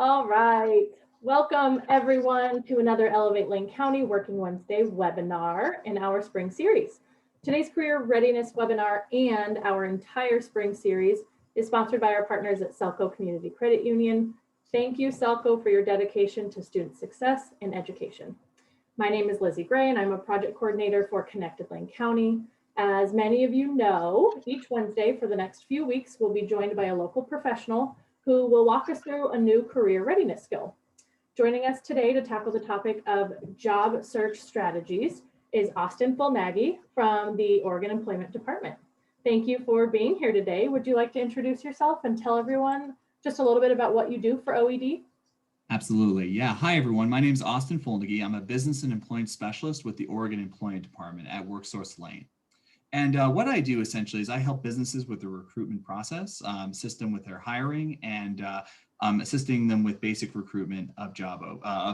All right. Welcome everyone to another Elevate Lane County Working Wednesday webinar in our spring series. Today's career readiness webinar and our entire spring series is sponsored by our partners at Selco Community Credit Union. Thank you, Selco, for your dedication to student success and education. My name is Lizzie Gray, and I'm a project coordinator for Connected Lane County. As many of you know, each Wednesday for the next few weeks, we'll be joined by a local professional who will walk us through a new career readiness skill. Joining us today to tackle the topic of job search strategies is Austin Fulnaghi from the Oregon Employment Department. Thank you for being here today. Would you like to introduce yourself and tell everyone just a little bit about what you do for OED? Absolutely. Yeah. Hi, everyone. My name is Austin Fulnaghi. I'm a business and employment specialist with the Oregon Employment Department at WorkSource Lane. And what I do essentially is I help businesses with the recruitment process, assist them with their hiring, and assisting them with basic recruitment of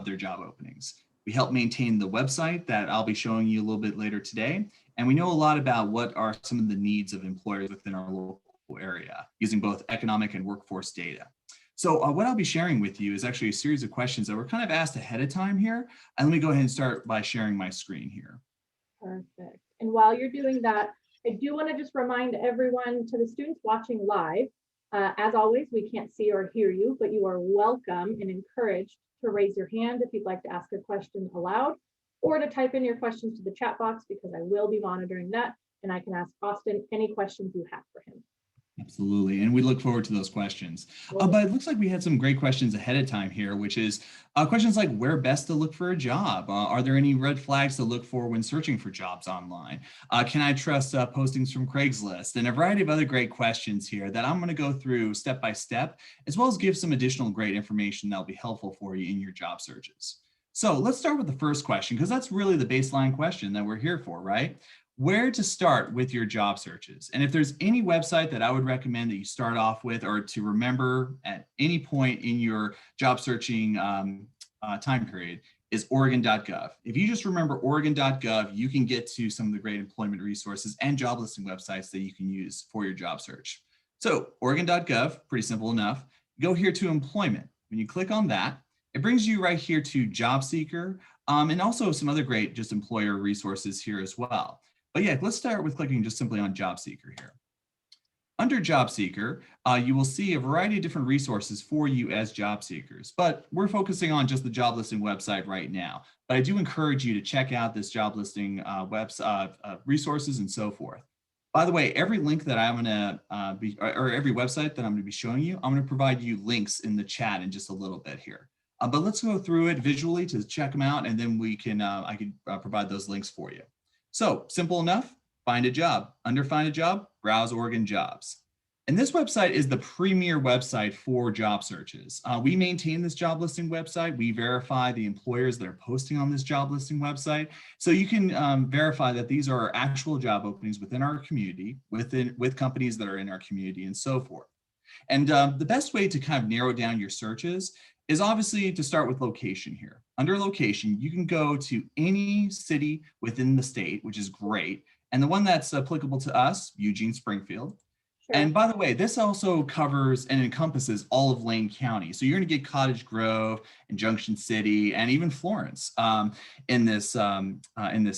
their job openings. We help maintain the website that I'll be showing you a little bit later today. And we know a lot about what are some of the needs of employers within our local area using both economic and workforce data. So what I'll be sharing with you is actually a series of questions that were kind of asked ahead of time here. And let me go ahead and start by sharing my screen here. Perfect. And while you're doing that, I do want to just remind everyone, to the students watching live, as always, we can't see or hear you, but you are welcome and encouraged to raise your hand if you'd like to ask a question aloud, or to type in your questions to the chat box, because I will be monitoring that and I can ask Austin any questions you have for him. Absolutely. And we look forward to those questions. But it looks like we had some great questions ahead of time here, which is questions like where best to look for a job? Are there any red flags to look for when searching for jobs online? Can I trust postings from Craigslist? And a variety of other great questions here that I'm going to go through step by step, as well as give some additional great information that'll be helpful for you in your job searches. So let's start with the first question, because that's really the baseline question that we're here for, right? Where to start with your job searches. And if there's any website that I would recommend that you start off with, or to remember at any point in your job searching time period, is Oregon.gov. If you just remember Oregon.gov, you can get to some of the great employment resources and job listing websites that you can use for your job search. So Oregon.gov, pretty simple enough. Go here to employment. When you click on that, it brings you right here to Job Seeker, and also some other great just employer resources here as well. But yeah, let's start with clicking just simply on Job Seeker here. Under Job Seeker, you will see a variety of different resources for you as job seekers, but we're focusing on just the job listing website right now. But I do encourage you to check out this job listing resources and so forth. By the way, every link that I'm going to or every website that I'm going to be showing you, I'm going to provide you links in the chat in just a little bit here. But let's go through it visually to check them out, and then we can I can provide those links for you. So simple enough, find a job. Under find a job, browse Oregon jobs. And this website is the premier website for job searches. We maintain this job listing website. We verify the employers that are posting on this job listing website. So you can verify that these are actual job openings within our community, with companies that are in our community and so forth. And the best way to kind of narrow down your searches is obviously to start with location here. Under location, you can go to any city within the state, which is great. And the one that's applicable to us, Eugene Springfield. Sure. And by the way, this also covers and encompasses all of Lane County. So you're going to get Cottage Grove and Junction City and even Florence in this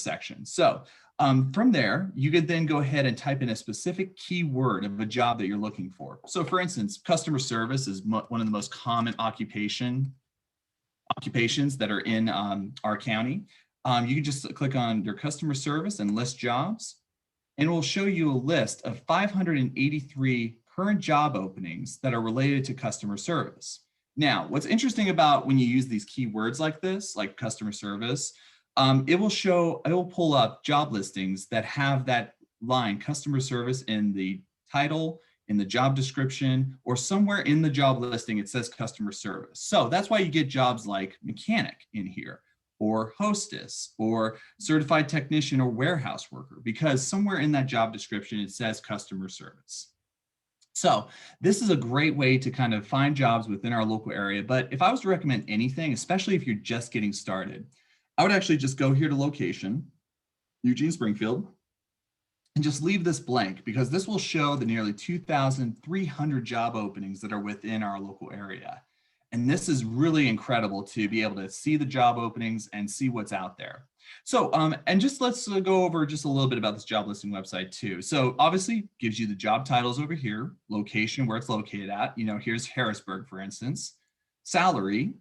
section. So from there, you could then go ahead and type in a specific keyword of a job that you're looking for. So for instance, customer service is one of the most common occupations that are in our county. You can just click on your customer service and list jobs, and it will show you a list of 583 current job openings that are related to customer service. Now, what's interesting about when you use these keywords like this, like customer service, it will pull up job listings that have that line customer service in the title, in the job description, or somewhere in the job listing, it says customer service. So that's why you get jobs like mechanic in here, or hostess, or certified technician, or warehouse worker, because somewhere in that job description, it says customer service. So this is a great way to kind of find jobs within our local area. But if I was to recommend anything, especially if you're just getting started, I would actually just go here to location, Eugene Springfield, and just leave this blank, because this will show the nearly 2,300 job openings that are within our local area. And this is really incredible to be able to see the job openings and see what's out there. So, and just let's go over just a little bit about this job listing website too. So obviously gives you the job titles over here, location, where it's located at. Here's Harrisburg, for instance, salary,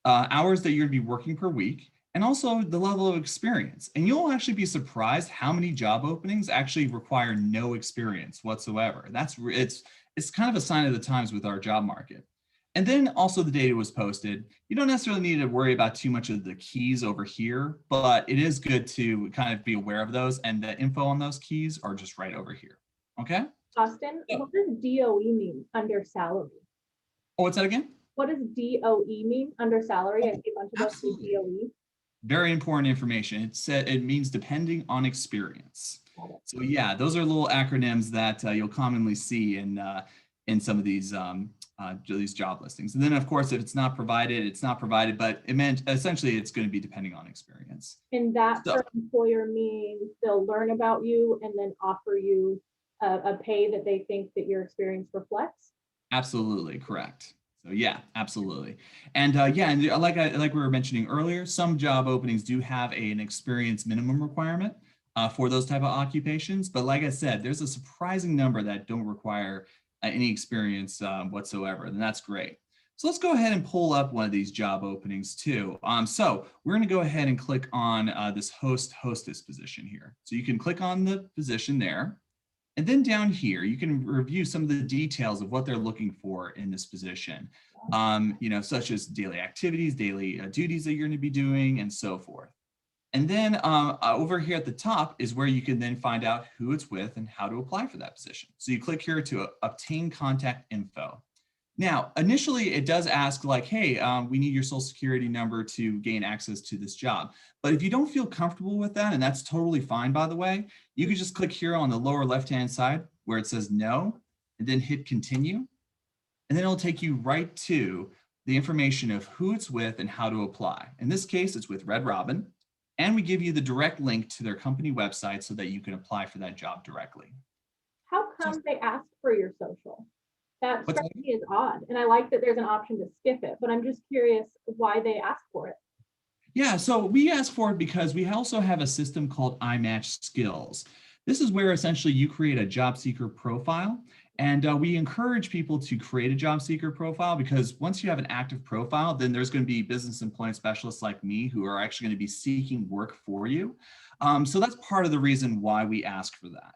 hours that you're gonna be working per week, and also the level of experience. And you'll actually be surprised how many job openings actually require no experience whatsoever. It's kind of a sign of the times with our job market. And then also the data was posted. You don't necessarily need to worry about too much of the keys over here, but it is good to kind of be aware of those, and the info on those keys are just right over here. Okay? Austin, what does DOE mean under salary? Oh, what's that again? What does DOE mean under salary? I see a bunch of those with Absolutely. DOE. Very important information. It means depending on experience. So yeah, those are little acronyms that you'll commonly see in some of these job listings. And then of course, if it's not provided, it's not provided, but it meant essentially it's going to be depending on experience. And that for employer means they'll learn about you and then offer you a pay that they think that your experience reflects. Absolutely correct. So yeah, absolutely. And yeah, and like we were mentioning earlier, some job openings do have an experience minimum requirement for those type of occupations. But like I said, there's a surprising number that don't require any experience whatsoever, and that's great. So let's go ahead and pull up one of these job openings too. So we're going to go ahead and click on this hostess position here. So you can click on the position there. And then down here, you can review some of the details of what they're looking for in this position, such as daily activities, daily duties that you're going to be doing, and so forth. And then over here at the top is where you can then find out who it's with and how to apply for that position. So you click here to obtain contact info. Now, initially it does ask like, hey, we need your social security number to gain access to this job. But if you don't feel comfortable with that, and that's totally fine, by the way, you can just click here on the lower left-hand side where it says no, and then hit continue. And then it'll take you right to the information of who it's with and how to apply. In this case, it's with Red Robin. And we give you the direct link to their company website so that you can apply for that job directly. How come they ask for your social? That strikes me as odd. And I like that there's an option to skip it, but I'm just curious why they ask for it. Yeah, so we ask for it because we also have a system called iMatch Skills. This is where essentially you create a job seeker profile. And we encourage people to create a job seeker profile because once you have an active profile, then there's going to be business employment specialists like me who are actually going to be seeking work for you. So that's part of the reason why we ask for that.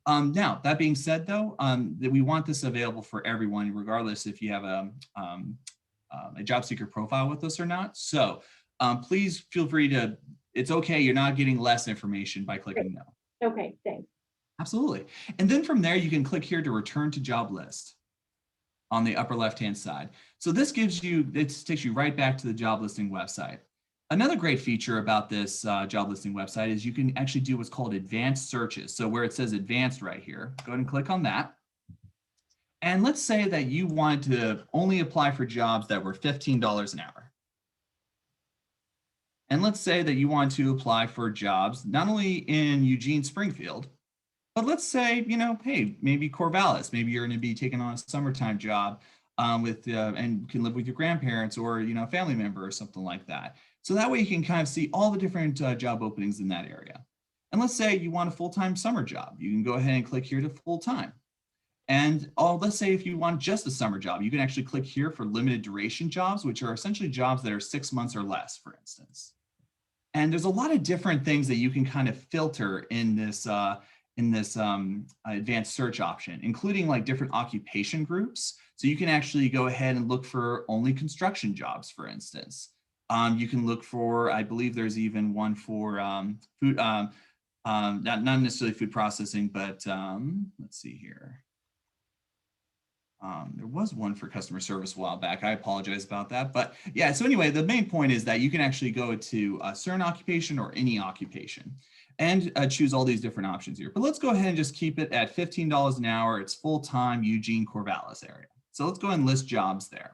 Now, that being said, though, that we want this available for everyone, regardless if you have a job seeker profile with us or not. So please feel free to, it's okay, you're not getting less information by clicking no. Okay, thanks. Absolutely. And then from there, you can click here to return to job list on the upper left-hand side. So this takes you right back to the job listing website. Another great feature about this job listing website is you can actually do what's called advanced searches. So where it says advanced right here, go ahead and click on that. And let's say that you wanted to only apply for jobs that were $15 an hour. And let's say that you want to apply for jobs not only in Eugene, Springfield, but let's say, hey, maybe Corvallis, maybe you're going to be taking on a summertime job and can live with your grandparents or, a family member or something like that. So that way you can kind of see all the different job openings in that area. And let's say you want a full-time summer job. You can go ahead and click here to full-time. And let's say if you want just a summer job, you can actually click here for limited duration jobs, which are essentially jobs that are 6 months or less, for instance. And there's a lot of different things that you can kind of filter in this advanced search option, including like different occupation groups. So you can actually go ahead and look for only construction jobs, for instance. You can look for, I believe there's even one for food, not necessarily food processing, but let's see here. There was one for customer service a while back. I apologize about that. But yeah, so anyway, the main point is that you can actually go to a certain occupation or any occupation and choose all these different options here. But let's go ahead and just keep it at $15 an hour. It's full-time Eugene, Corvallis area. So let's go ahead and list jobs there.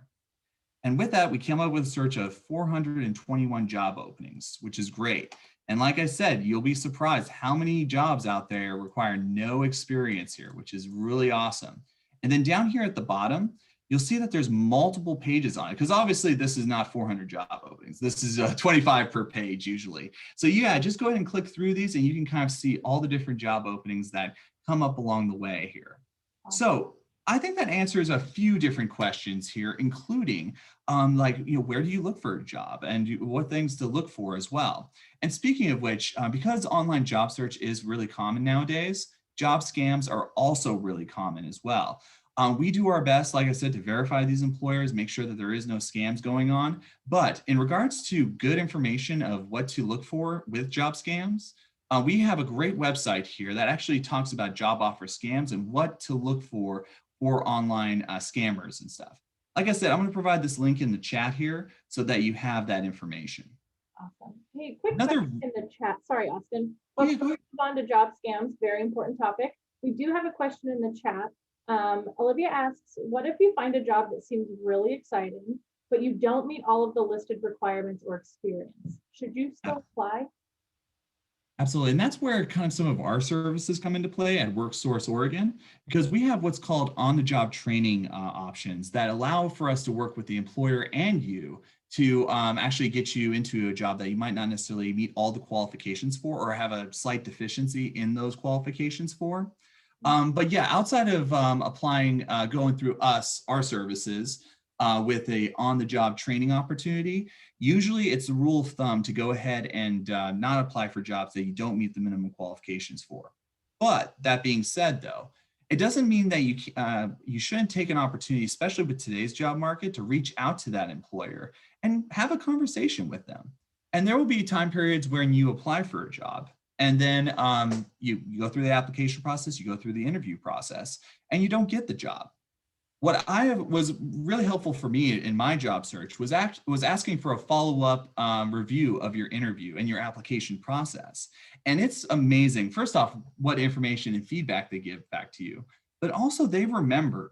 And with that, we came up with a search of 421 job openings, which is great. And like I said, you'll be surprised how many jobs out there require no experience here, which is really awesome. And then down here at the bottom, you'll see that there's multiple pages on it, because obviously this is not 400 job openings. This is 25 per page usually. So yeah, just go ahead and click through these and you can kind of see all the different job openings that come up along the way here. So I think that answers a few different questions here, including like, where do you look for a job and what things to look for as well. And speaking of which, because online job search is really common nowadays, job scams are also really common as well. We do our best, like I said, to verify these employers, make sure that there is no scams going on. But in regards to good information of what to look for with job scams, we have a great website here that actually talks about job offer scams and what to look for online scammers and stuff. Like I said, I'm going to provide this link in the chat here so that you have that information. Awesome. Hey, quick question in the chat. Sorry, Austin. Let's move on to job scams. Very important topic. We do have a question in the chat. Olivia asks, what if you find a job that seems really exciting, but you don't meet all of the listed requirements or experience? Should you still apply? Absolutely. And that's where kind of some of our services come into play at WorkSource Oregon, because we have what's called on-the-job training options that allow for us to work with the employer and you to actually get you into a job that you might not necessarily meet all the qualifications for or have a slight deficiency in those qualifications for. But yeah, outside of applying, going through our services, with a on-the-job training opportunity, usually it's a rule of thumb to go ahead and not apply for jobs that you don't meet the minimum qualifications for. But that being said, though, it doesn't mean that you shouldn't take an opportunity, especially with today's job market, to reach out to that employer and have a conversation with them. And there will be time periods when you apply for a job, and then you go through the application process, you go through the interview process, and you don't get the job. What was really helpful for me in my job search was asking for a follow-up review of your interview and your application process. And it's amazing, first off, what information and feedback they give back to you, but also they remember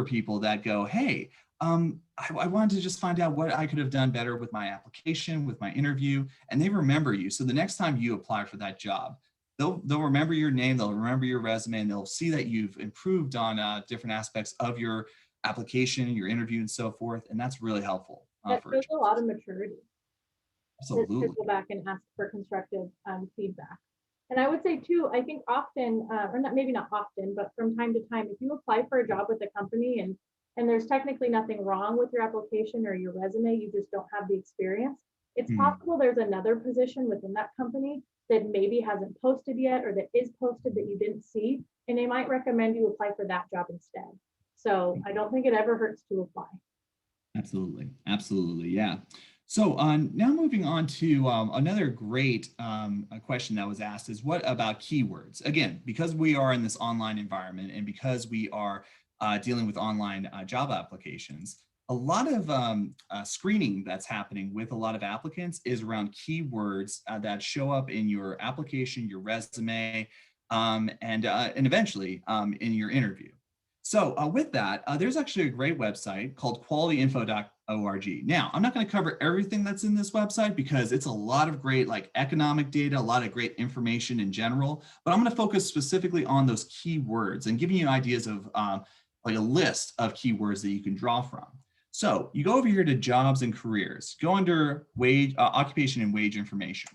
people that go, hey, I wanted to just find out what I could have done better with my application, with my interview, and they remember you. So the next time you apply for that job, they'll remember your name, they'll remember your resume, and they'll see that you've improved on different aspects of your application, your interview, and so forth. And that's really helpful. That shows a lot of maturity. Absolutely. To go back and ask for constructive feedback. And I would say too, I think often, or not, maybe not often, but from time to time, if you apply for a job with a company and there's technically nothing wrong with your application or your resume, you just don't have the experience, it's possible there's another position within that company that maybe hasn't posted yet or that is posted that you didn't see, and they might recommend you apply for that job instead. So I don't think it ever hurts to apply. Absolutely. Absolutely. Yeah. So now moving on to another great question that was asked is, what about keywords? Again, because we are in this online environment and because we are dealing with online job applications, a lot of screening that's happening with a lot of applicants is around keywords that show up in your application, your resume, and eventually in your interview. So with that, there's actually a great website called qualityinfo.org. Now, I'm not going to cover everything that's in this website because it's a lot of great like economic data, a lot of great information in general, but I'm going to focus specifically on those keywords and giving you ideas of like a list of keywords that you can draw from. So you go over here to jobs and careers, go under wage, occupation and wage information.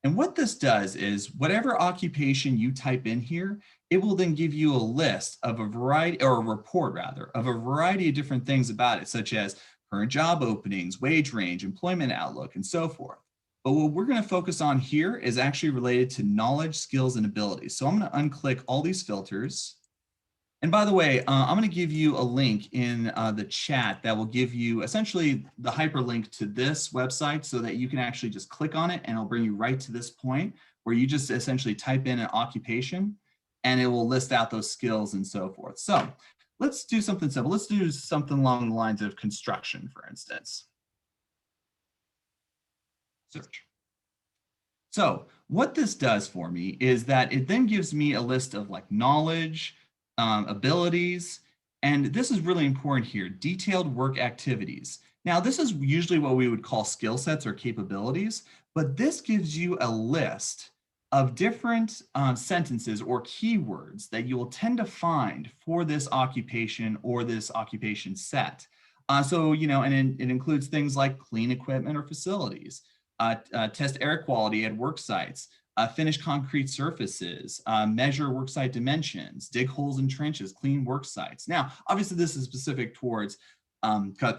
And what this does is whatever occupation you type in here, it will then give you a list of a variety, or a report rather, of a variety of different things about it, such as current job openings, wage range, employment outlook, and so forth. But what we're going to focus on here is actually related to knowledge, skills, and abilities. So I'm going to unclick all these filters. And by the way, I'm going to give you a link in the chat that will give you essentially the hyperlink to this website so that you can actually just click on it and it'll bring you right to this point where you just essentially type in an occupation and it will list out those skills and so forth. So let's do something simple. Let's do something along the lines of construction, for instance. Search. So what this does for me is that it then gives me a list of like knowledge, abilities, and this is really important here, detailed work activities. Now, this is usually what we would call skill sets or capabilities, but this gives you a list of different sentences or keywords that you will tend to find for this occupation or this occupation set. So, and it includes things like clean equipment or facilities, test air quality at work sites, finish concrete surfaces, measure worksite dimensions, dig holes in trenches, clean work sites. Now, obviously this is specific towards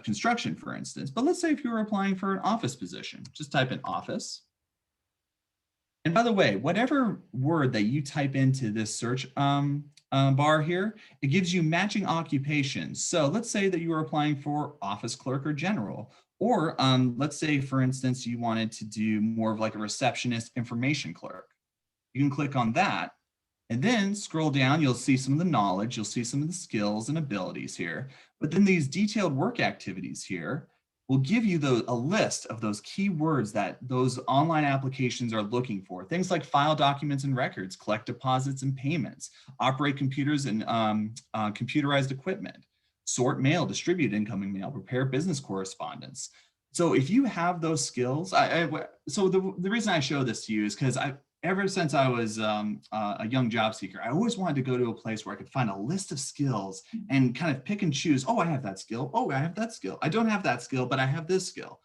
construction, for instance, but let's say if you were applying for an office position, just type in office. And by the way, whatever word that you type into this search bar here, it gives you matching occupations. So let's say that you were applying for office clerk or general, or let's say, for instance, you wanted to do more of like a receptionist information clerk. You can click on that and then scroll down. You'll see some of the knowledge, you'll see some of the skills and abilities here. But then these detailed work activities here will give you a list of those keywords that those online applications are looking for. Things like file documents and records, collect deposits and payments, operate computers and computerized equipment, sort mail, distribute incoming mail, prepare business correspondence. So if you have those skills, so the reason I show this to you is because ever since I was a young job seeker, I always wanted to go to a place where I could find a list of skills and kind of pick and choose. Oh, I have that skill. Oh, I have that skill. I don't have that skill, but I have this skill.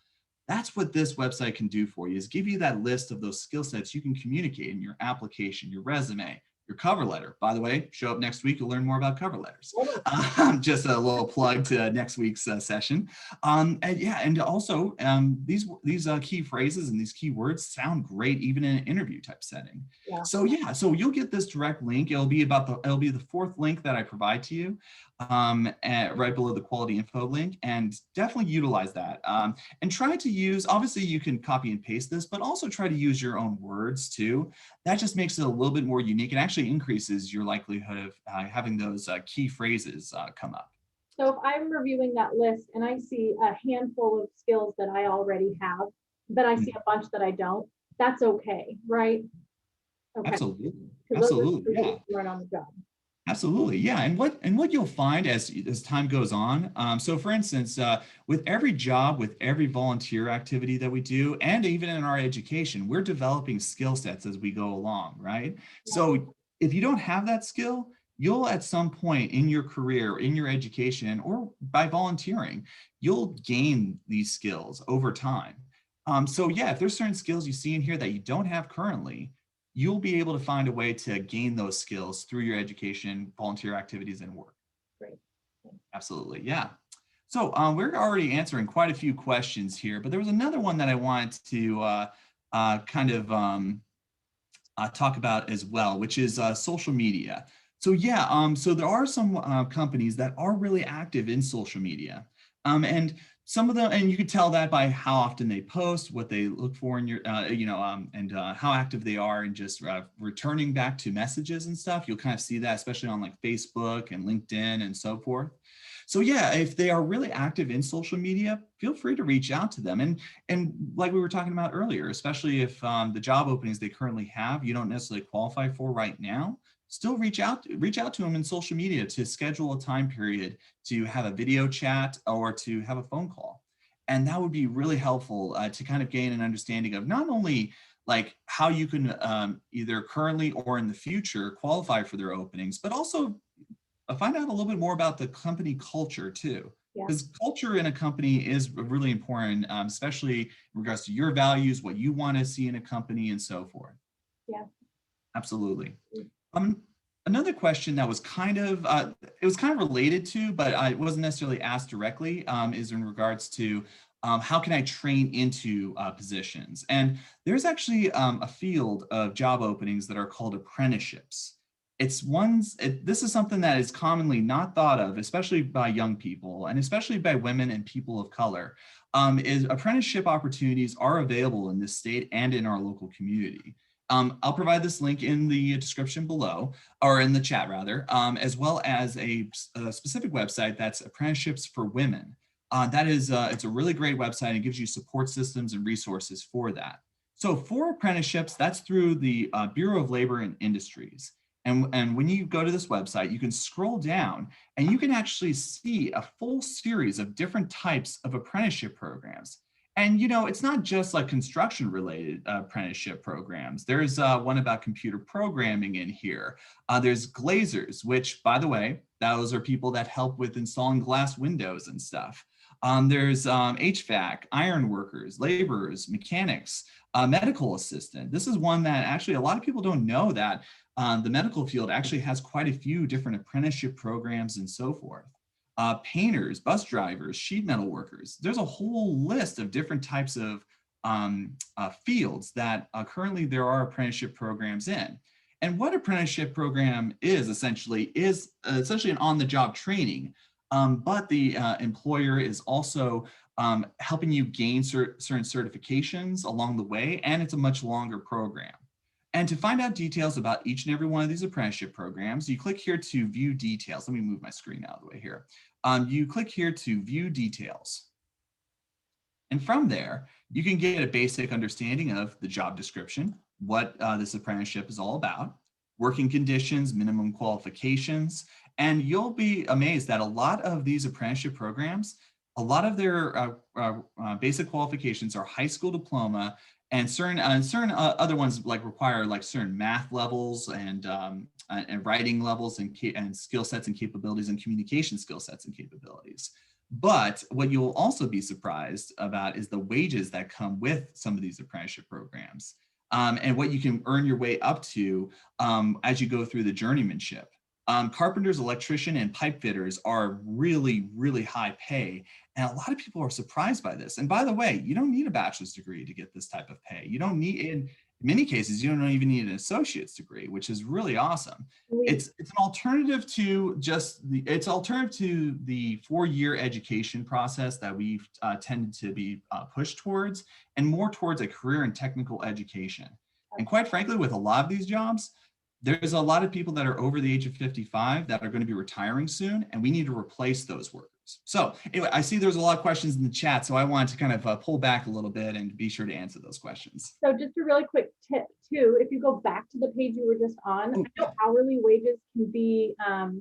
That's what this website can do for you, is give you that list of those skill sets you can communicate in your application, your resume, your cover letter. By the way, show up next week, you'll learn more about cover letters. Just a little plug to next week's session. And also these key phrases and these keywords sound great even in an interview type setting. Yeah. So you'll get this direct link. It'll be the fourth link that I provide to you right below the quality info link, and definitely utilize that. And try to use, obviously you can copy and paste this, but also try to use your own words too. That just makes it a little bit more unique and actually increases your likelihood of having those key phrases come up. So if I'm reviewing that list and I see a handful of skills that I already have, but I see a bunch that I don't, that's okay, right? Okay. Absolutely. Absolutely. Yeah. Right on the job. Absolutely, yeah, and what you'll find as time goes on. So, for instance, with every job, with every volunteer activity that we do, and even in our education, we're developing skill sets as we go along, right? Yeah. So, if you don't have that skill, you'll at some point in your career, in your education, or by volunteering, you'll gain these skills over time. So, yeah, if there's certain skills you see in here that you don't have currently, you'll be able to find a way to gain those skills through your education, volunteer activities, and work. Great. Absolutely, yeah. So we're already answering quite a few questions here, but there was another one that I wanted to talk about as well, which is social media. So yeah, so there are some companies that are really active in social media. And some of them, and you can tell that by how often they post, what they look for in your, and how active they are in just returning back to messages and stuff. You'll kind of see that, especially on like Facebook and LinkedIn and so forth. So yeah, if they are really active in social media, feel free to reach out to them. And like we were talking about earlier, especially if the job openings they currently have, you don't necessarily qualify for right now, still reach out to them in social media to schedule a time period to have a video chat or to have a phone call. And that would be really helpful to kind of gain an understanding of not only like how you can either currently or in the future qualify for their openings, but also find out a little bit more about the company culture too. Because culture in a company is really important, especially in regards to your values, what you want to see in a company and so forth. Yeah, absolutely. Another question that was kind of, it was kind of related to, but it wasn't necessarily asked directly, is in regards to how can I train into positions? And there's actually a field of job openings that are called apprenticeships. This is something that is commonly not thought of, especially by young people and especially by women and people of color, is apprenticeship opportunities are available in this state and in our local community. I'll provide this link in the description below, or in the chat rather, as well as a specific website that's Apprenticeships for Women. It's a really great website and it gives you support systems and resources for that. So for apprenticeships, that's through the Bureau of Labor and Industries. And when you go to this website, you can scroll down and you can actually see a full series of different types of apprenticeship programs. And, it's not just like construction related apprenticeship programs. There's one about computer programming in here. There's glazers, which, by the way, those are people that help with installing glass windows and stuff. There's HVAC, iron workers, laborers, mechanics, medical assistant. This is one that actually a lot of people don't know that the medical field actually has quite a few different apprenticeship programs and so forth. Painters, bus drivers, sheet metal workers. There's a whole list of different types of fields that currently there are apprenticeship programs in. And what apprenticeship program is essentially an on-the-job training, but the employer is also helping you gain certain certifications along the way, and it's a much longer program. And to find out details about each and every one of these apprenticeship programs, you click here to view details. Let me move my screen out of the way here. You click here to view details. And from there, you can get a basic understanding of the job description, what this apprenticeship is all about, working conditions, minimum qualifications, and you'll be amazed that a lot of these apprenticeship programs, a lot of their basic qualifications are high school diploma, and certain other ones like require like certain math levels and writing levels and skill sets and capabilities and communication skill sets and capabilities. But what you'll also be surprised about is the wages that come with some of these apprenticeship programs, and what you can earn your way up to as you go through the journeymanship. Carpenters, electrician, and pipe fitters are really, really high pay. And a lot of people are surprised by this. And by the way, you don't need a bachelor's degree to get this type of pay. You don't need, in many cases, you don't even need an associate's degree, which is really awesome. It's an alternative to it's alternative to the 4-year education process that we've tended to be pushed towards, and more towards a career and technical education. And quite frankly, with a lot of these jobs, there's a lot of people that are over the age of 55 that are going to be retiring soon, and we need to replace those workers. So anyway, I see there's a lot of questions in the chat, so I wanted to kind of pull back a little bit and be sure to answer those questions. So just a really quick tip too, if you go back to the page you were just on, I know hourly wages can be they're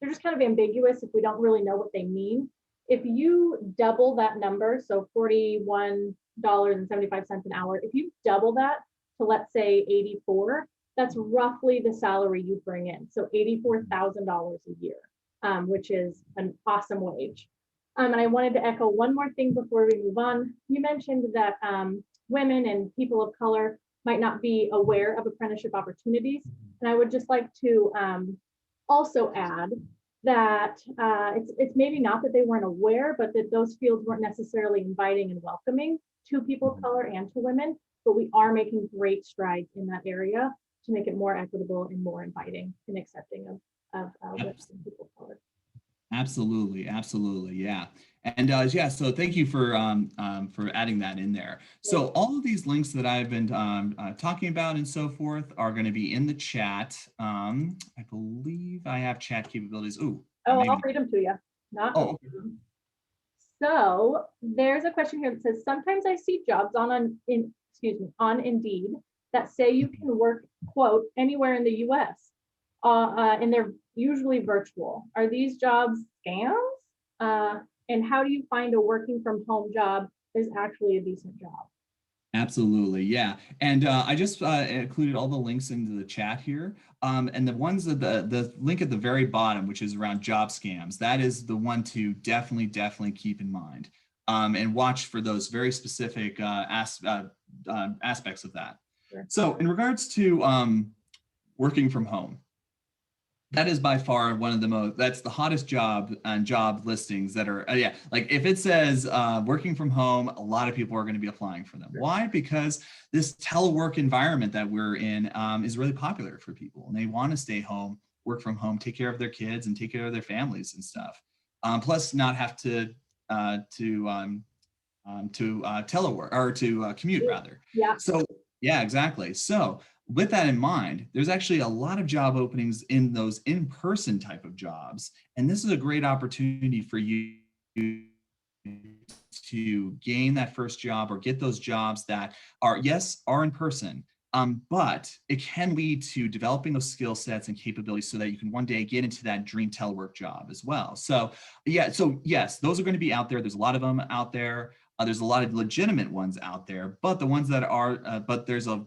just kind of ambiguous if we don't really know what they mean. If you double that number, so $41.75 an hour, if you double that to, let's say, 84, that's roughly the salary you bring in. So $84,000 a year, which is an awesome wage. And I wanted to echo one more thing before we move on. You mentioned that women and people of color might not be aware of apprenticeship opportunities. And I would just like to also add that it's maybe not that they weren't aware, but that those fields weren't necessarily inviting and welcoming to people of color and to women, but we are making great strides in that area to make it more equitable and more inviting and accepting of women and people of color. Absolutely, absolutely, yeah. And yeah, so thank you for adding that in there. So all of these links that I've been talking about and so forth are going to be in the chat. I believe I have chat capabilities. I'll read them to you. Okay. So there's a question here that says, sometimes I see jobs on Indeed that say you can work, quote, anywhere in the US, and they're usually virtual. Are these jobs scams? And how do you find a working from home job is actually a decent job? Absolutely, yeah. And I just included all the links into the chat here. And the ones that the link at the very bottom, which is around job scams, that is the one to definitely keep in mind, and watch for those very specific aspects of that. Sure. So in regards to working from home, that is by far one of that's the hottest job and job listings that are, like if it says working from home, a lot of people are going to be applying for them. Sure. Why? Because this telework environment that we're in is really popular for people, and they want to stay home, work from home, take care of their kids and take care of their families and stuff. Plus not have to telework or to commute rather. Yeah. So yeah, exactly. So with that in mind, there's actually a lot of job openings in those in-person type of jobs. And this is a great opportunity for you to gain that first job or get those jobs that are in person, but it can lead to developing those skill sets and capabilities so that you can one day get into that dream telework job as well. So yes, those are going to be out there. There's a lot of them out there. There's a lot of legitimate ones out there, but the ones that are, but there's a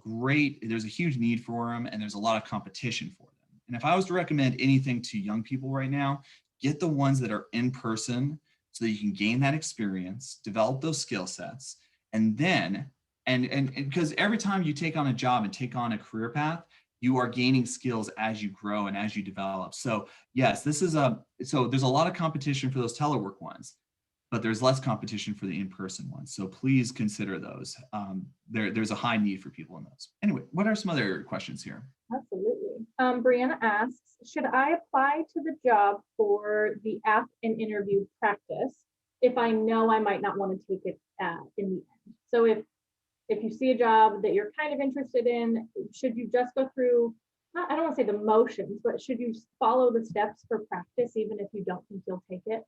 huge need for them, and there's a lot of competition for them. And if I was to recommend anything to young people right now, get the ones that are in person so that you can gain that experience, develop those skill sets, and then, and because every time you take on a job and take on a career path, you are gaining skills as you grow and as you develop. So yes, so there's a lot of competition for those telework ones, but there's less competition for the in-person ones. So please consider those. There's a high need for people in those. Anyway, what are some other questions here? Absolutely. Brianna asks, should I apply to the job for the app and interview practice if I know I might not want to take it in the end? So if you see a job that you're kind of interested in, should you just go through, I don't want to say the motions, but should you follow the steps for practice even if you don't think you'll take it?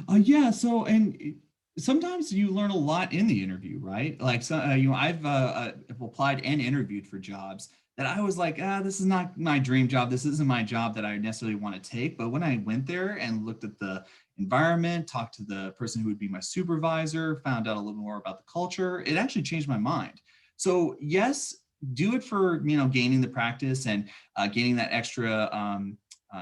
Yeah. So, and sometimes you learn a lot in the interview, right? Like, so, I've applied and interviewed for jobs that I was like, this is not my dream job. This isn't my job that I necessarily want to take. But when I went there and looked at the environment, talked to the person who would be my supervisor, found out a little more about the culture, it actually changed my mind. So yes, do it for, gaining the practice and gaining that extra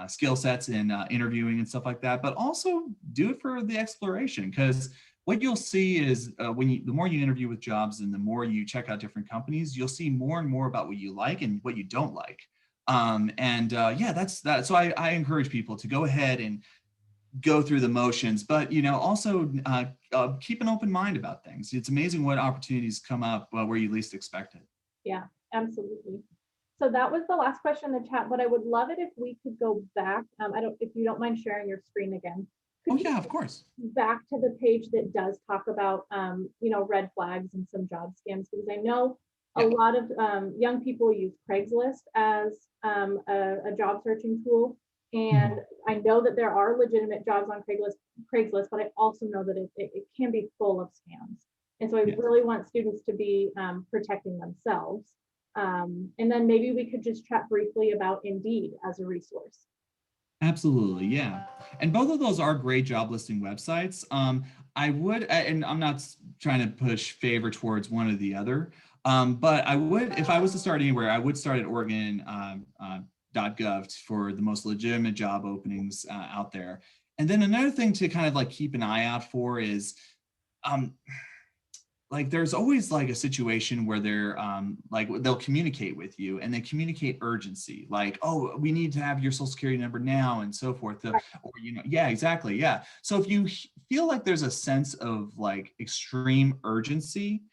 skill sets in interviewing and stuff like that, but also do it for the exploration, because what you'll see is the more you interview with jobs and the more you check out different companies, you'll see more and more about what you like and what you don't like. Yeah, that's that. So I encourage people to go ahead and go through the motions, but also keep an open mind about things. It's amazing what opportunities come up where you least expect it. Yeah, absolutely. So that was the last question in the chat, but I would love it if we could go back. If you don't mind sharing your screen again. Oh yeah, of course. Back to the page that does talk about, red flags and some job scams, because I know a lot of young people use Craigslist as a job searching tool. And I know that there are legitimate jobs on Craigslist, but I also know that it can be full of scams. And so I really want students to be protecting themselves. And then maybe we could just chat briefly about Indeed as a resource. Absolutely, yeah. And both of those are great job listing websites. I would, and I'm not trying to push favor towards one or the other, but I would, if I was to start anywhere, I would start at Oregon.gov for the most legitimate job openings out there. And then another thing to kind of like keep an eye out for is, like there's always like a situation where they're like they'll communicate with you and they communicate urgency, like, oh, we need to have your social security number now and so forth. Or yeah, exactly, yeah. So if you feel like there's a sense of like extreme urgency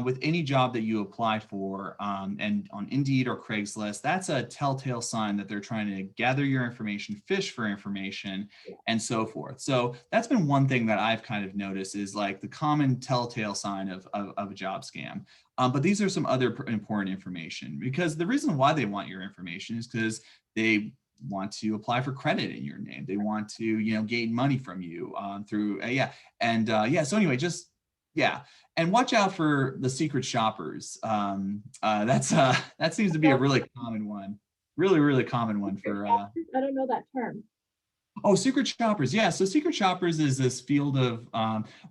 with any job that you apply for, and on Indeed or Craigslist, that's a telltale sign that they're trying to gather your information, fish for information, and so forth. So that's been one thing that I've kind of noticed is like the common telltale sign of a job scam. But these are some other important information, because the reason why they want your information is because they want to apply for credit in your name. They want to, gain money from you through, so anyway, just, and watch out for the secret shoppers. That seems to be a really common one, really common one for. I don't know that term. Oh, secret shoppers. Yeah. So secret shoppers is this field of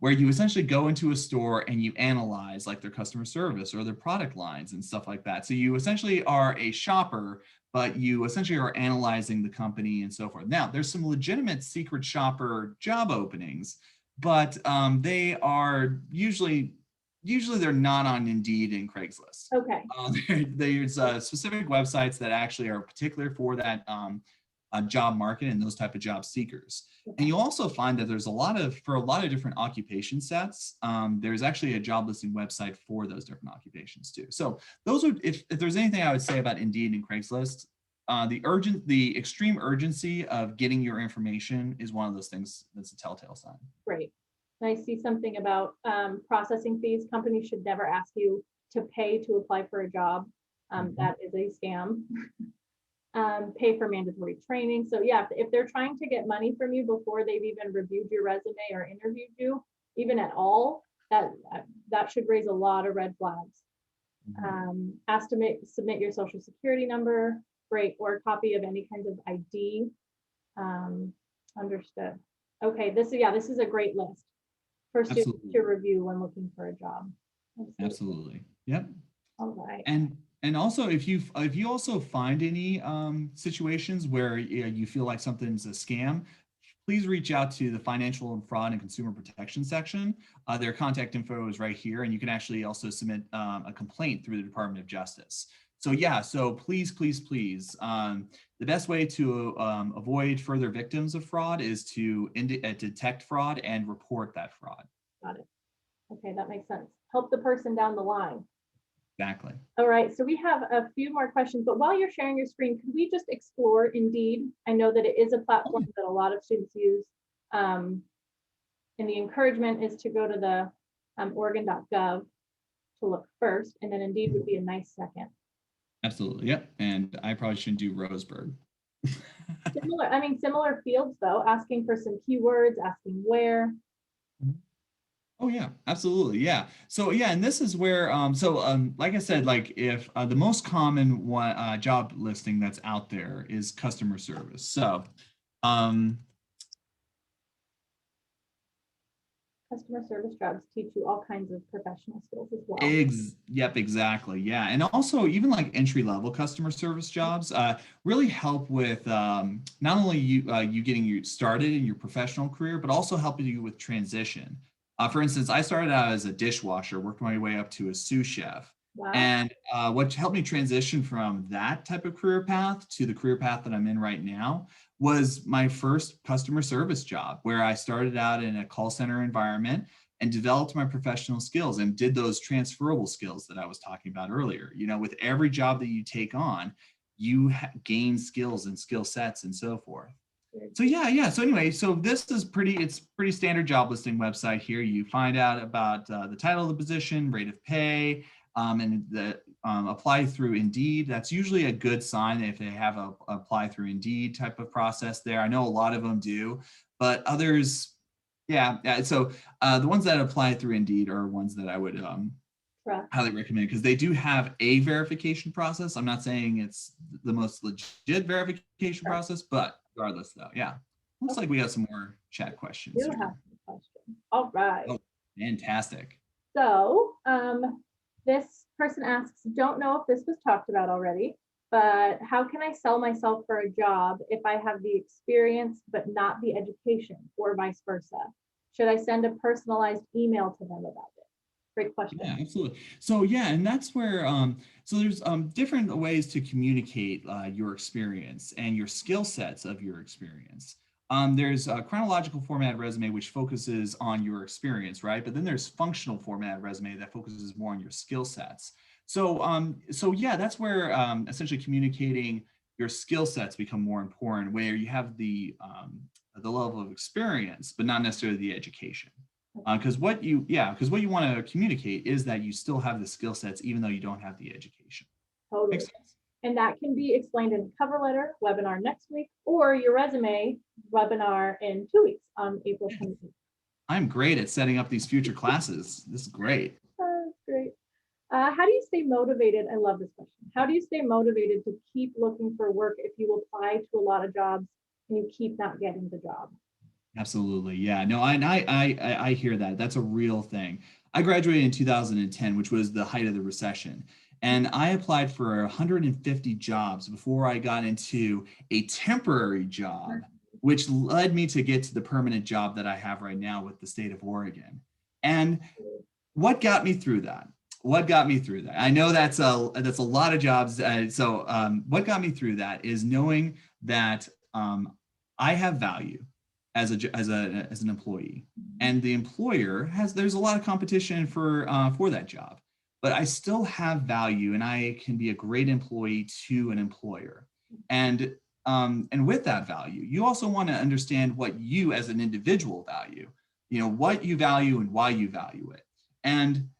where you essentially go into a store and you analyze like their customer service or their product lines and stuff like that. So you essentially are a shopper, but you essentially are analyzing the company and so forth. Now, there's some legitimate secret shopper job openings, but they are usually they're not on Indeed and Craigslist. Okay. There's specific websites that actually are particular for that job market and those type of job seekers. And you'll also find that there's for a lot of different occupation sets, there's actually a job listing website for those different occupations too. So those would, if there's anything I would say about Indeed and Craigslist, the extreme urgency of getting your information is one of those things that's a telltale sign. Great. I see something about processing fees. Companies should never ask you to pay to apply for a job. That is a scam. Pay for mandatory training. So yeah, if they're trying to get money from you before they've even reviewed your resume or interviewed you, even at all, that should raise a lot of red flags. Ask to submit your social security number, great, or a copy of any kind of ID. Understood. Okay, this is a great list. for students Absolutely. to review when looking for a job. Absolutely. Yep. All right. And also, if you also find any situations where you feel like something's a scam, please reach out to the Financial and Fraud and Consumer Protection section. Their contact info is right here, and you can actually also submit a complaint through the Department of Justice. So yeah, so please, please, please, the best way to avoid further victims of fraud is to detect fraud and report that fraud. Got it. Okay, that makes sense. Help the person down the line. Exactly. All right, so we have a few more questions, but while you're sharing your screen, could we just explore Indeed? I know that it is a platform that a lot of students use. And the encouragement is to go to the oregon.gov to look first, and then Indeed would be a nice second. Absolutely. Yep. And I probably shouldn't do Roseburg. Similar fields though, asking for some keywords, asking where. Oh yeah, absolutely. Yeah. So yeah, and this is where like I said, like if the most common one job listing that's out there is customer service. So Customer service jobs teach you all kinds of professional skills as well. Yep, exactly. Yeah. And also even like entry-level customer service jobs really help with not only you getting you started in your professional career, but also helping you with transition. For instance, I started out as a dishwasher, worked my way up to a sous chef. Wow. And what helped me transition from that type of career path to the career path that I'm in right now was my first customer service job, where I started out in a call center environment and developed my professional skills and did those transferable skills that I was talking about earlier. You know, with every job that you take on, you gain skills and skill sets and so forth. So yeah. So anyway, so this is it's pretty standard job listing website here. You find out about the title of the position, rate of pay, and the apply through Indeed. That's usually a good sign if they have a apply through Indeed type of process there. I know a lot of them do, but others, yeah. So the ones that apply through Indeed are ones that I would highly recommend, because they do have a verification process. I'm not saying it's the most legit verification process, but regardless though, yeah. Looks like we have some more chat questions You here. have some questions. All right. Oh, fantastic. So this person asks, don't know if this was talked about already, but how can I sell myself for a job if I have the experience but not the education, or vice versa? Should I send a personalized email to them about it? Great question. Yeah, absolutely. So yeah, and that's where so there's different ways to communicate your experience and your skill sets of your experience. There's a chronological format resume, which focuses on your experience, right? But then there's functional format resume that focuses more on your skill sets. So yeah, that's where essentially communicating your skill sets become more important, where you have the level of experience, but not necessarily the education. Because what you want to communicate is that you still have the skill sets, even though you don't have the education. Totally. Makes sense. And that can be explained in cover letter, webinar next week, or your resume webinar in 2 weeks on April 28th. I'm great at setting up these future classes. This is great. That's great. How do you stay motivated? I love this question. How do you stay motivated to keep looking for work if you apply to a lot of jobs and you keep not getting the job? Absolutely. Yeah. No, I hear that. That's a real thing. I graduated in 2010, which was the height of the recession. And I applied for 150 jobs before I got into a temporary job, which led me to get to the permanent job that I have right now with the state of Oregon. And what got me through that? What got me through that? I know that's a lot of jobs. What got me through that is knowing that I have value as an employee, and the employer there's a lot of competition for that job, but I still have value, and I can be a great employee to an employer. And with that value, you also want to understand what you as an individual value, what you value and why you value it. And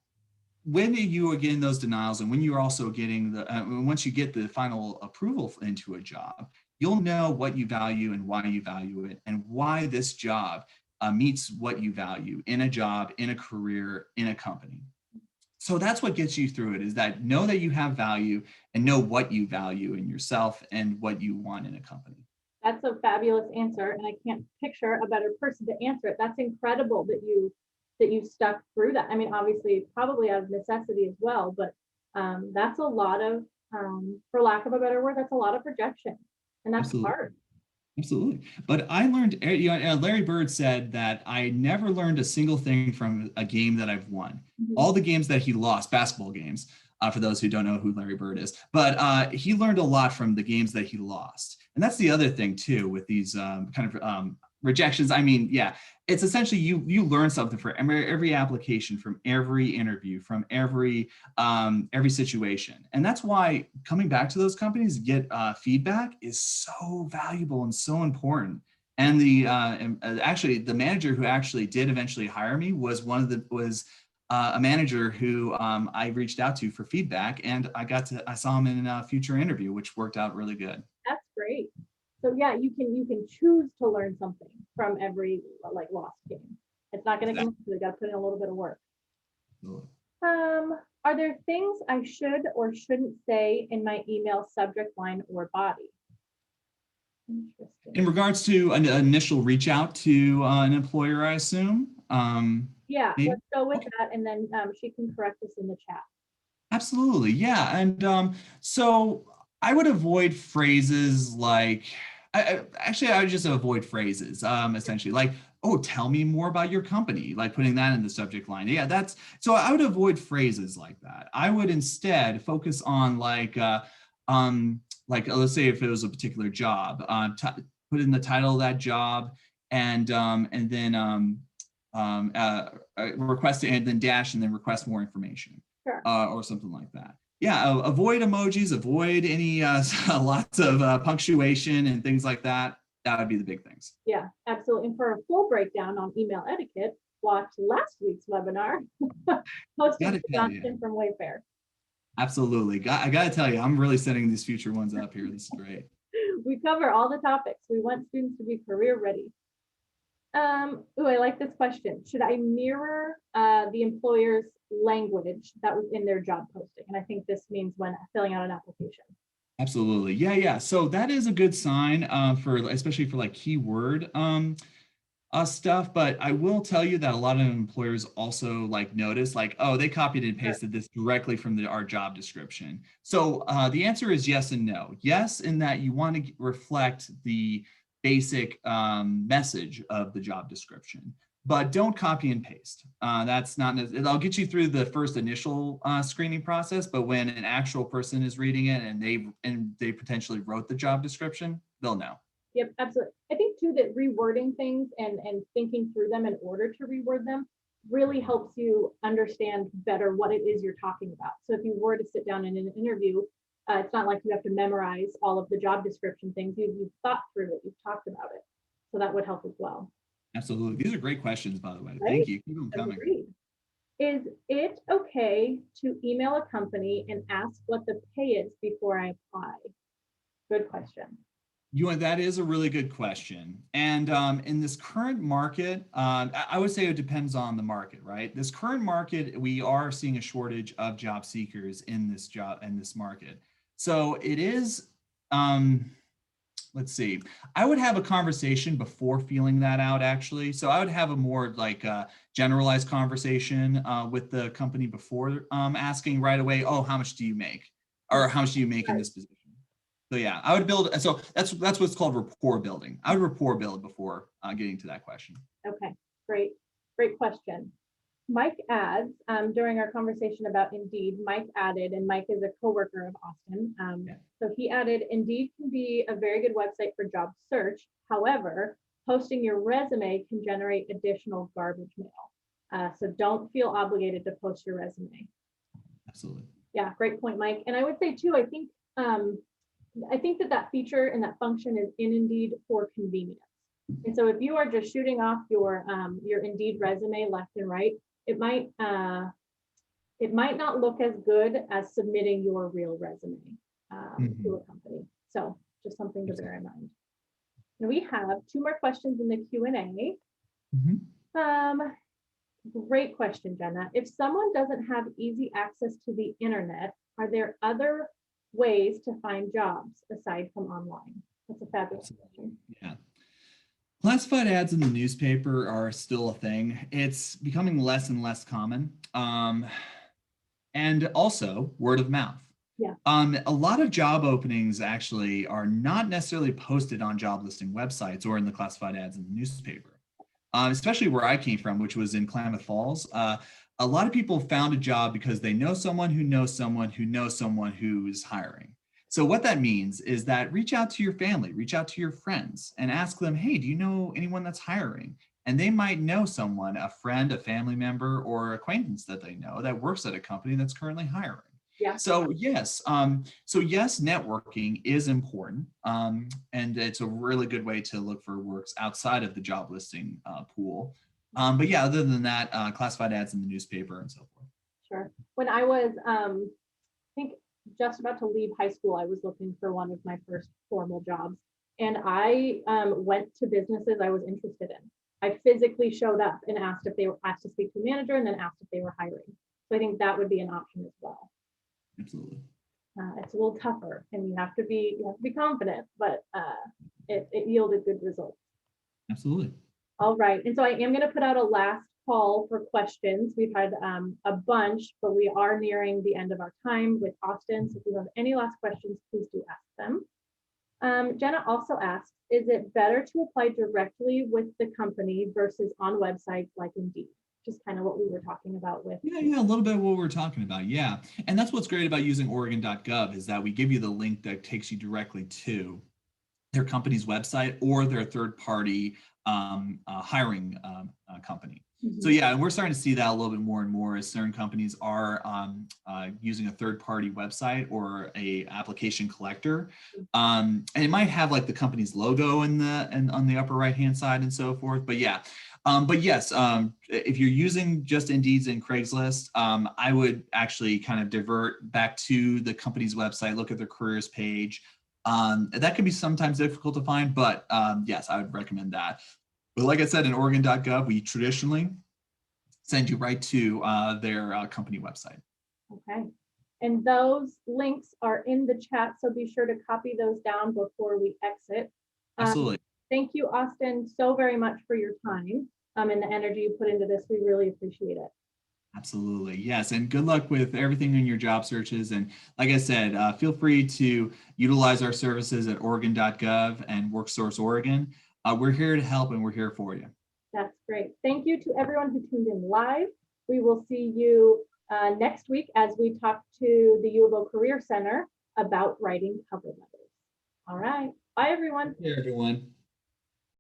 when you are getting those denials, and when you're also getting once you get the final approval into a job, you'll know what you value and why you value it, and why this job meets what you value in a job, in a career, in a company. So that's what gets you through it, is that know that you have value and know what you value in yourself and what you want in a company. That's a fabulous answer, and I can't picture a better person to answer it. That's incredible that you that you stuck through that. I mean, obviously, probably out of necessity as well, but that's a lot of, for lack of a better word, that's a lot of projection, and that's Absolutely. hard. Absolutely. But I learned, Larry Bird said that I never learned a single thing from a game that I've won. Mhm. All the games that he lost, basketball games, for those who don't know who Larry Bird is, but he learned a lot from the games that he lost. And that's the other thing too, with these kind of rejections. I mean, yeah, it's essentially you learn something for every application, from every interview, from every situation. And that's why coming back to those companies, get feedback is so valuable and so important. And actually the manager who actually did eventually hire me was a manager who I reached out to for feedback, and I saw him in a future interview, which worked out really good. That's great. So yeah, you can choose to learn something from every like lost game. It's not going to come. You got to put in a little bit of work. Absolutely. Are there things I should or shouldn't say in my email subject line or body? Interesting. In regards to an initial reach out to an employer, I assume. Yeah, maybe? let's go with that, and then she can correct us in the chat. Absolutely, yeah. And so I would avoid phrases like, I would just avoid phrases, essentially, like, oh, tell me more about your company, like putting that in the subject line. Yeah, so I would avoid phrases like that. I would instead focus on let's say if it was a particular job, put in the title of that job, and then request it, and then dash, and then request more information. Sure. Or something like that. Yeah, avoid emojis, avoid any lots of punctuation and things like that. That would be the big things. Yeah, absolutely. And for a full breakdown on email etiquette, watch last week's webinar hosted by Johnston from Wayfair. Absolutely. I got to tell you, I'm really setting these future ones up here. This is great. We cover all the topics. We want students to be career ready. I like this question. Should I mirror the employer's language that was in their job posting? And I think this means when filling out an application. Absolutely. Yeah. So that is a good sign especially for like keyword stuff. But I will tell you that a lot of employers also notice oh, they copied and pasted this directly from our job description. So the answer is yes and no. Yes, in that you want to reflect the basic message of the job description, but don't copy and paste. That's not, I'll get you through the first initial screening process, but when an actual person is reading it and they potentially wrote the job description, they'll know. Yep, absolutely. I think too that rewording things and thinking through them in order to reword them really helps you understand better what it is you're talking about. So if you were to sit down in an interview, it's not like you have to memorize all of the job description things. You've thought through it, you've talked about it. So that would help as well. Absolutely. These are great questions, by the way. Right? Thank you. Keep them coming. Agreed. Is it okay to email a company and ask what the pay is before I apply? Good question. That is a really good question. And in this current market, I would say it depends on the market, right? This current market, we are seeing a shortage of job seekers in this market. So it is, let's see, I would have a conversation before feeling that out, actually. So I would have a more generalized conversation with the company before asking right away, oh, how much do you make? Or how much do you make in this position? So yeah, I would build. So that's what's called rapport building. I would rapport build before getting to that question. Okay, great question. Mike adds, during our conversation about Indeed, Mike added, and Mike is a coworker of Austin. So he added, Indeed can be a very good website for job search. However, posting your resume can generate additional garbage mail. So don't feel obligated to post your resume. Absolutely. Yeah, great point, Mike. And I would say too, I think that feature and that function is in Indeed for convenience. And so if you are just shooting off your Indeed resume left and right, it might not look as good as submitting your real resume to a company. So just something to bear in mind. And we have 2 more questions in the Q&A. Great question, Jenna. If someone doesn't have easy access to the internet, are there other ways to find jobs aside from online? That's a fabulous question. Yeah. Classified ads in the newspaper are still a thing. It's becoming less and less common. And also word of mouth. Yeah. A lot of job openings actually are not necessarily posted on job listing websites or in the classified ads in the newspaper. Especially where I came from, which was in Klamath Falls. A lot of people found a job because they know someone who knows someone who knows someone who's hiring. So what that means is that reach out to your family, reach out to your friends and ask them, hey, do you know anyone that's hiring? And they might know someone, a friend, a family member, or acquaintance that they know that works at a company that's currently hiring. Yeah. So yes, networking is important, and it's a really good way to look for works outside of the job listing pool. But yeah, other than that, classified ads in the newspaper and so forth. Sure. When I was, I think just about to leave high school, I was looking for one of my first formal jobs, and I went to businesses I was interested in. I physically showed up and asked if they were asked to speak to a manager, and then asked if they were hiring. So I think that would be an option as well. Absolutely. It's a little tougher, and you have to be confident, but it yielded good results. Absolutely. All right, and so I am going to put out a last call for questions. We've had a bunch, but we are nearing the end of our time with Austin. So if you have any last questions, please do ask them. Jenna also asked, is it better to apply directly with the company versus on websites like Indeed? Just kind of what we were talking about with. Yeah, a little bit of what we're talking about. Yeah. And that's what's great about using Oregon.gov is that we give you the link that takes you directly to their company's website or their third-party hiring company. Mhm. So yeah, and we're starting to see that a little bit more and more as certain companies are using a third-party website or a application collector, and it might have like the company's logo in the and on the upper right-hand side and so forth. But yeah, but yes, if you're using just Indeed and Craigslist, I would actually kind of divert back to the company's website, look at their careers page. That can be sometimes difficult to find, but yes, I would recommend that. But like I said, in Oregon.gov, we traditionally send you right to their company website. Okay. And those links are in the chat, so be sure to copy those down before we exit. Absolutely. Thank you, Austin, so very much for your time and the energy you put into this. We really appreciate it. Absolutely. Yes. And good luck with everything in your job searches. And like I said, feel free to utilize our services at Oregon.gov and WorkSource Oregon. We're here to help and we're here for you. That's great. Thank you to everyone who tuned in live. We will see you next week as we talk to the U of O Career Center about writing cover letters. All right. Bye, everyone. Hey, everyone.